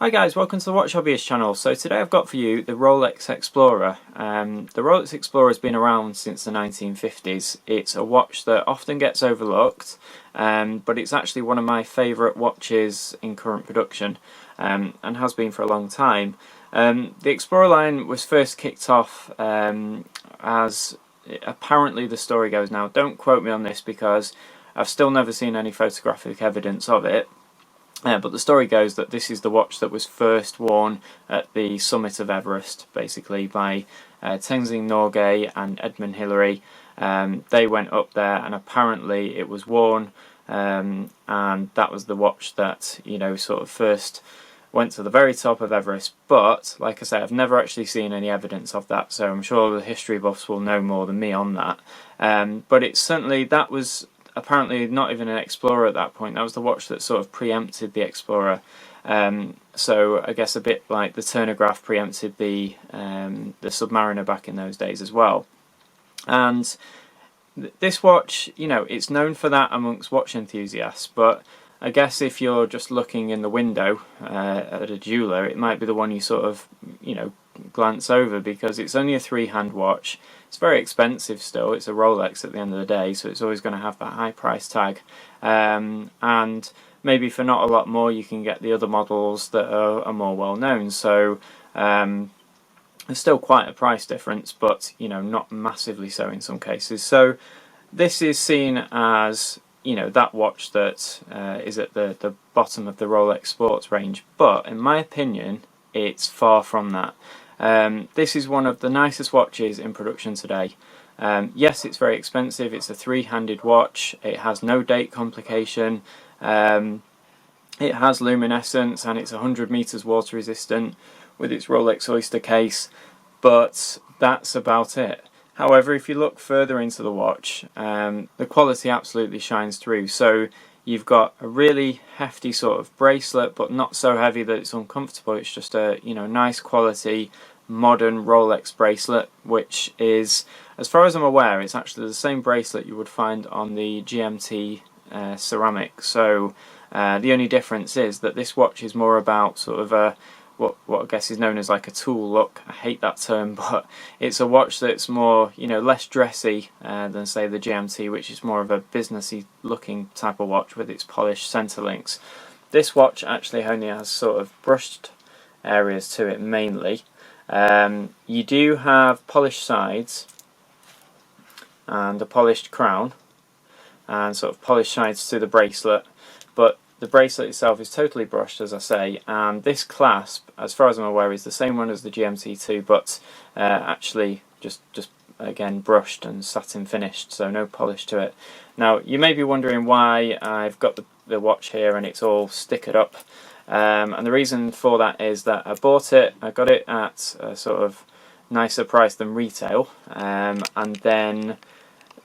Hi guys, welcome to the Watch Hobbyist channel. So today I've got for you the Rolex Explorer. The Rolex Explorer has been around since the 1950s. It's a watch that often gets overlooked, but it's actually one of my favourite watches in current production, and has been for a long time. The Explorer line was first kicked off as apparently the story goes. Now don't quote me on this because I've still never seen any photographic evidence of it. But the story goes that this is the watch that was first worn at the summit of Everest, basically, by Tenzing Norgay and Edmund Hillary. They went up there and apparently it was worn, and that was the watch that, you know, sort of first went to the very top of Everest. But, like I say, I've never actually seen any evidence of that, so I'm sure the history buffs will know more than me on that. But it's certainly, that was apparently not even an Explorer at that point. That was the watch that sort of preempted the Explorer. So I guess a bit like the Turnograph preempted the Submariner back in those days as well. And this watch, you know, it's known for that amongst watch enthusiasts, but I guess if you're just looking in the window at a jeweler, it might be the one you sort of, you know, glance over, because it's only a three-hand watch. It's very expensive still. It's a Rolex at the end of the day, so it's always going to have that high price tag. And maybe for not a lot more you can get the other models that are more well known. So there's still quite a price difference, but you know, not massively so in some cases. So this is seen as, you know, that watch that is at the bottom of the Rolex sports range, but in my opinion it's far from that. This is one of the nicest watches in production today. Yes, it's very expensive. It's a three-handed watch. It has no date complication. It has luminescence, and it's 100 meters water resistant with its Rolex Oyster case, but that's about it. However, if you look further into the watch, the quality absolutely shines through. So you've got a really hefty sort of bracelet, but not so heavy that it's uncomfortable. It's just a, you know, nice quality modern Rolex bracelet, which is, as far as I'm aware, it's actually the same bracelet you would find on the GMT ceramic. So the only difference is that this watch is more about sort of a what I guess is known as like a tool look. I hate that term, but it's a watch that's more, you know, less dressy than say the GMT, which is more of a businessy looking type of watch with its polished center links. This watch actually only has sort of brushed areas to it mainly. You do have polished sides and a polished crown and sort of polished sides to the bracelet, but the bracelet itself is totally brushed, as I say, and this clasp, as far as I'm aware, is the same one as the GMT2, but actually just again brushed and satin finished, so no polish to it. Now you may be wondering why I've got the watch here and it's all stickered up, and the reason for that is that I got it at a sort of nicer price than retail, and then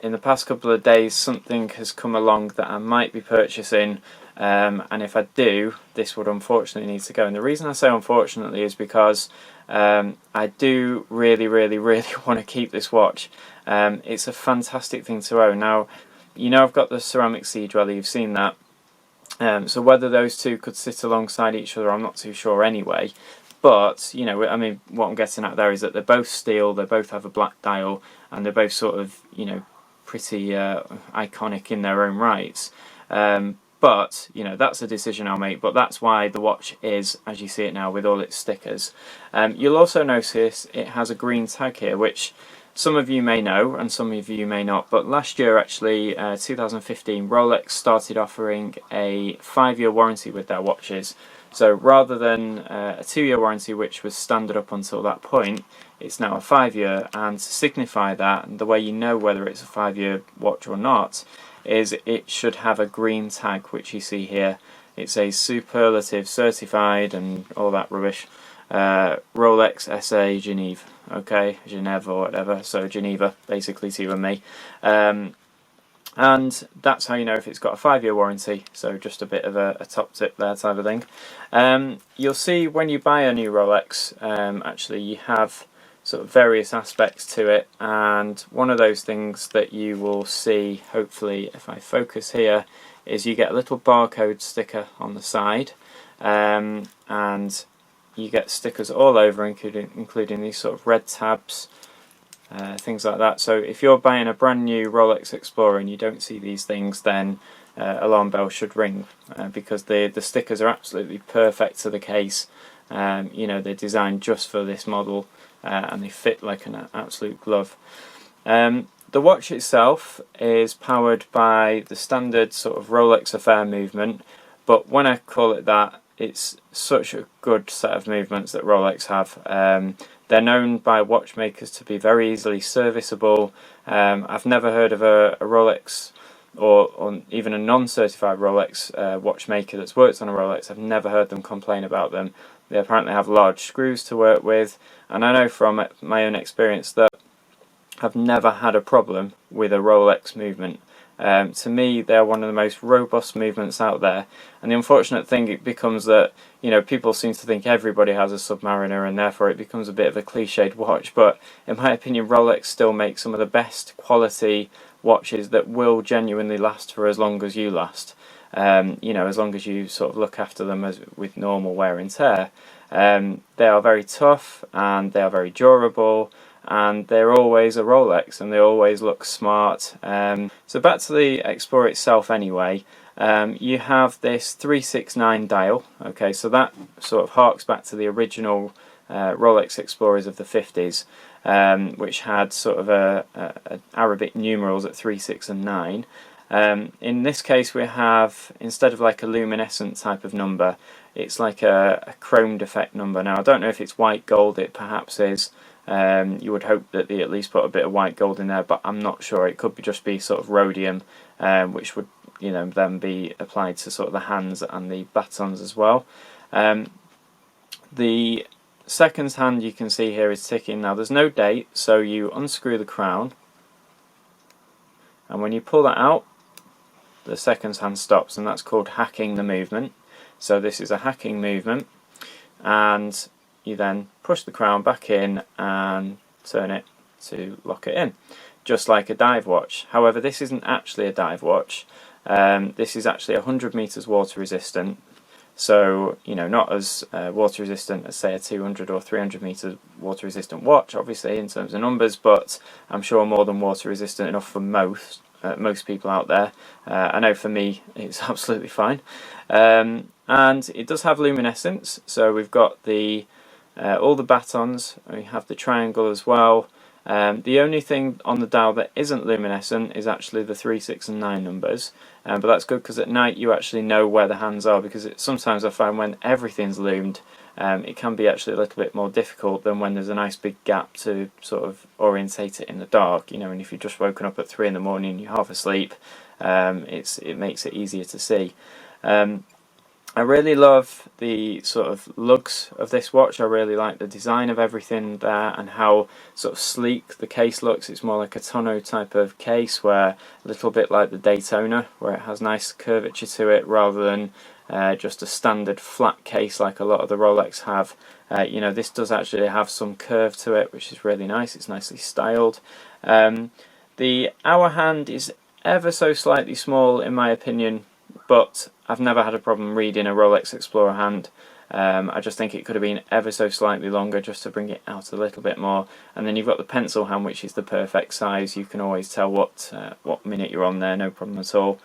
in the past couple of days something has come along that I might be purchasing, and if I do, this would unfortunately need to go. And the reason I say unfortunately is because I do really want to keep this watch. It's a fantastic thing to own. Now, you know, I've got the ceramic sea dweller, you've seen that. So whether those two could sit alongside each other, I'm not too sure anyway. But, you know, I mean, what I'm getting at there is that they're both steel, they both have a black dial, and they're both sort of, you know, pretty iconic in their own rights. But, you know, that's a decision I'll make. But that's why the watch is, as you see it now, with all its stickers. You'll also notice it has a green tag here, which some of you may know and some of you may not. But last year, actually, 2015, Rolex started offering a 5-year warranty with their watches. So rather than a 2-year warranty, which was standard up until that point, it's now a 5-year. And to signify that, and the way you know whether it's a 5-year watch or not, is it should have a green tag, which you see here. It's a superlative certified and all that rubbish. Rolex SA Geneva, okay, Geneva or whatever, so Geneva basically to you and me. And that's how you know if it's got a 5-year warranty, so just a bit of a top tip there type of thing. You'll see when you buy a new Rolex, actually you have sort of various aspects to it, and one of those things that you will see, hopefully if I focus here, is you get a little barcode sticker on the side, and you get stickers all over, including these sort of red tabs, things like that. So if you're buying a brand new Rolex Explorer and you don't see these things, then alarm bell should ring, because the stickers are absolutely perfect to the case. You know, they're designed just for this model, and they fit like an absolute glove. The watch itself is powered by the standard sort of Rolex Affair movement, but when I call it that, it's such a good set of movements that Rolex have. They're known by watchmakers to be very easily serviceable. I've never heard of a Rolex or even a non-certified Rolex watchmaker that's worked on a Rolex. I've never heard them complain about them. They apparently have large screws to work with, and I know from my own experience that I've never had a problem with a Rolex movement. To me, they're one of the most robust movements out there, and the unfortunate thing it becomes that, you know, people seem to think everybody has a Submariner and therefore it becomes a bit of a cliched watch, but in my opinion Rolex still makes some of the best quality watches that will genuinely last for as long as you last. You know, as long as you sort of look after them with normal wear and tear. They are very tough and they are very durable, and they're always a Rolex and they always look smart. So back to the Explorer itself anyway, you have this 369 dial. Okay, so that sort of harks back to the original Rolex Explorers of the 50s, which had sort of a Arabic numerals at 3, 6 and 9. In this case we have, instead of like a luminescent type of number, it's like a chromed effect number. Now I don't know if it's white gold, it perhaps is. You would hope that they at least put a bit of white gold in there, but I'm not sure. It could just be sort of rhodium, which would, you know, then be applied to sort of the hands and the batons as well. The seconds hand you can see here is ticking. Now there's no date, so you unscrew the crown, and when you pull that out, the seconds hand stops, and that's called hacking the movement. So this is a hacking movement, and you then push the crown back in and turn it to lock it in, just like a dive watch. However, this isn't actually a dive watch. This is actually 100 meters water resistant, so, you know, not as water resistant as say a 200 or 300 meter water resistant watch, obviously in terms of numbers, but I'm sure more than water resistant enough for most people out there. I know for me it's absolutely fine. And it does have luminescence, so we've got the all the batons, we have the triangle as well. The only thing on the dial that isn't luminescent is actually the 3, 6 and 9 numbers, but that's good because at night you actually know where the hands are, because sometimes I find when everything's loomed, it can be actually a little bit more difficult than when there's a nice big gap to sort of orientate it in the dark, you know, and if you've just woken up at 3 in the morning and you're half asleep, it makes it easier to see. I really love the sort of lugs of this watch. I really like the design of everything there and how sort of sleek the case looks. It's more like a tonneau type of case, where a little bit like the Daytona, where it has nice curvature to it rather than just a standard flat case like a lot of the Rolex have. You know, this does actually have some curve to it, which is really nice. It's nicely styled. The hour hand is ever so slightly small in my opinion, but I've never had a problem reading a Rolex Explorer hand. I just think it could have been ever so slightly longer just to bring it out a little bit more. And then you've got the pencil hand, which is the perfect size. You can always tell what minute you're on there, no problem at all.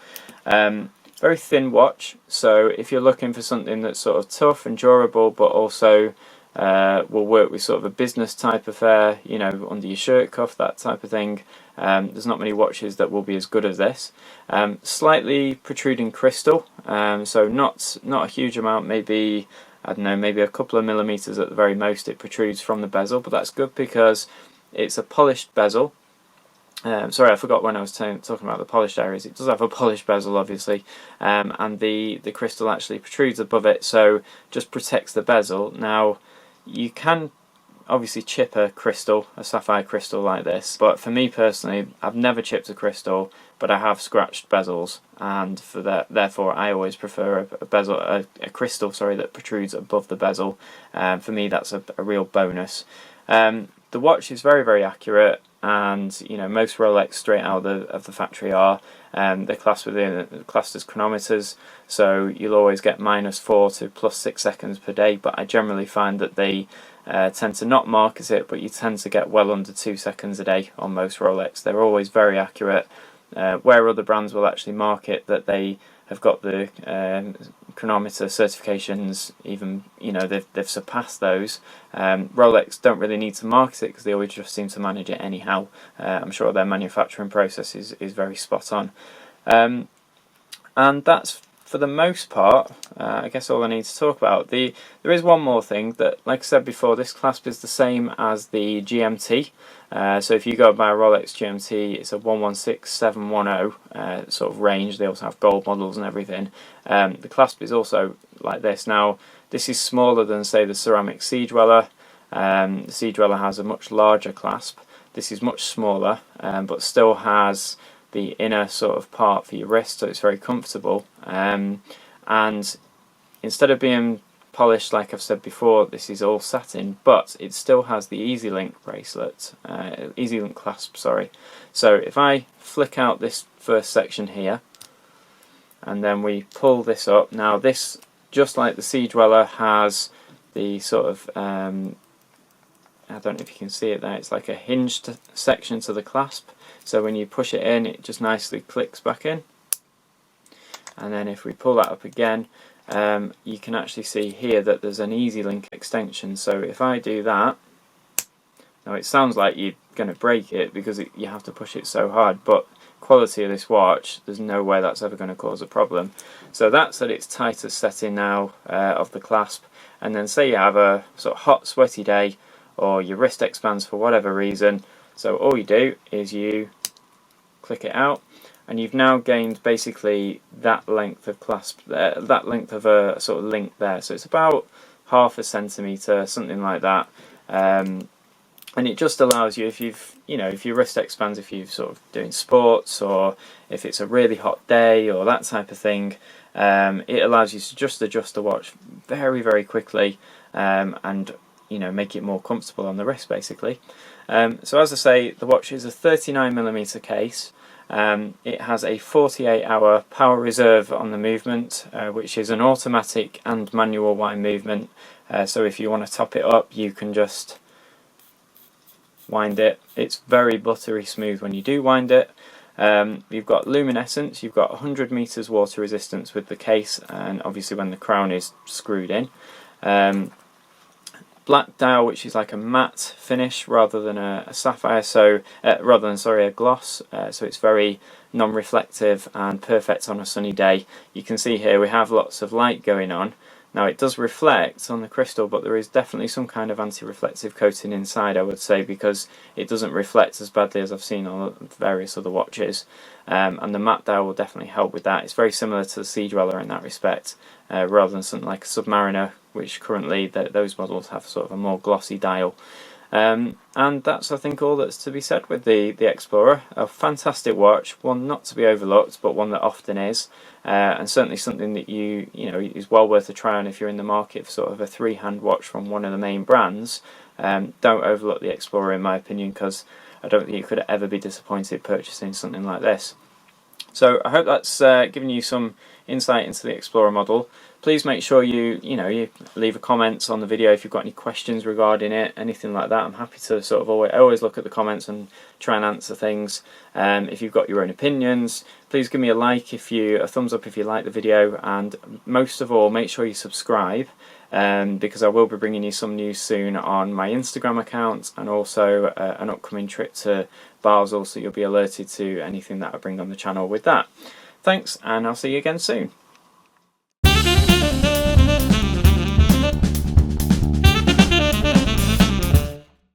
Very thin watch, so if you're looking for something that's sort of tough and durable, but also will work with sort of a business type affair, you know, under your shirt cuff, that type of thing, there's not many watches that will be as good as this. Slightly protruding crystal, so not a huge amount, maybe, I don't know, maybe a couple of millimeters at the very most it protrudes from the bezel, but that's good because it's a polished bezel. Sorry, I forgot when I was talking about the polished areas. It does have a polished bezel, obviously, and the crystal actually protrudes above it, so just protects the bezel. Now, you can obviously chip a crystal, a sapphire crystal like this, but for me personally, I've never chipped a crystal, but I have scratched bezels, and for that, therefore, I always prefer a crystal, sorry, that protrudes above the bezel. For me, that's a real bonus. The watch is very, very accurate. and you know most Rolex straight out of the factory are. They're classed as chronometers, so you'll always get -4 to +6 seconds per day. But I generally find that they tend to not market it, but you tend to get well under 2 seconds a day on most Rolex. They're always very accurate. Where other brands will actually market that they have got the chronometer certifications, even you know they've surpassed those. Rolex don't really need to market it because they always just seem to manage it anyhow. I'm sure their manufacturing process is very spot on, and that's for the most part I guess all I need to talk about. There is one more thing that, like I said before, this clasp is the same as the GMT. So if you go buy a Rolex GMT, it's a 116710 sort of range. They also have gold models and everything. The clasp is also like this. Now this is smaller than, say, the ceramic Sea Dweller. The Sea Dweller has a much larger clasp. This is much smaller, but still has the inner sort of part for your wrist, so it's very comfortable. And instead of being polished, like I've said before, this is all satin, but it still has the Easy Link bracelet, Easy Link clasp, sorry. So if I flick out this first section here, and then we pull this up, now this, just like the Sea Dweller, has the sort of, I don't know if you can see it there, it's like a hinged section to the clasp. So when you push it in, it just nicely clicks back in. And then if we pull that up again, you can actually see here that there's an Easy Link extension. So if I do that, now it sounds like you're going to break it because you have to push it so hard, but quality of this watch, there's no way that's ever going to cause a problem. So that's at its tightest setting now of the clasp. And then say you have a sort of hot, sweaty day, or your wrist expands for whatever reason. So all you do is you click it out, and you've now gained basically that length of clasp there, that length of a sort of link there. So it's about ½ centimetre, something like that. And it just allows you, if if your wrist expands, if you're sort of doing sports, or if it's a really hot day or that type of thing, it allows you to just adjust the watch very, very quickly, and make it more comfortable on the wrist basically. So as I say, the watch is a 39mm case. It has a 48-hour power reserve on the movement, which is an automatic and manual wind movement. So if you want to top it up, you can just wind it. It's very buttery smooth when you do wind it. You've got luminescence, you've got 100 meters water resistance with the case, and obviously when the crown is screwed in. Black dial, which is like a matte finish rather than a sapphire, so a gloss, so it's very non-reflective and perfect on a sunny day. You can see here we have lots of light going on. Now it does reflect on the crystal, but there is definitely some kind of anti-reflective coating inside, I would say, because it doesn't reflect as badly as I've seen on various other watches. And the matte dial will definitely help with that. It's very similar to the Sea Dweller in that respect, rather than something like a Submariner, which currently those models have sort of a more glossy dial. And that's, I think, all that's to be said with the Explorer. A fantastic watch, one not to be overlooked, but one that often is, and certainly something that is well worth a try on if you're in the market for sort of a three-hand watch from one of the main brands. Don't overlook the Explorer, in my opinion, because I don't think you could ever be disappointed purchasing something like this. So I hope that's given you some insight into the Explorer model. Please make sure you leave a comment on the video if you've got any questions regarding it, anything like that. I'm happy to sort of always look at the comments and try and answer things. If you've got your own opinions, please give me a thumbs up if you like the video, and most of all, make sure you subscribe, because I will be bringing you some news soon on my Instagram account, and also an upcoming trip to Basel, so you'll be alerted to anything that I bring on the channel with that. Thanks, and I'll see you again soon.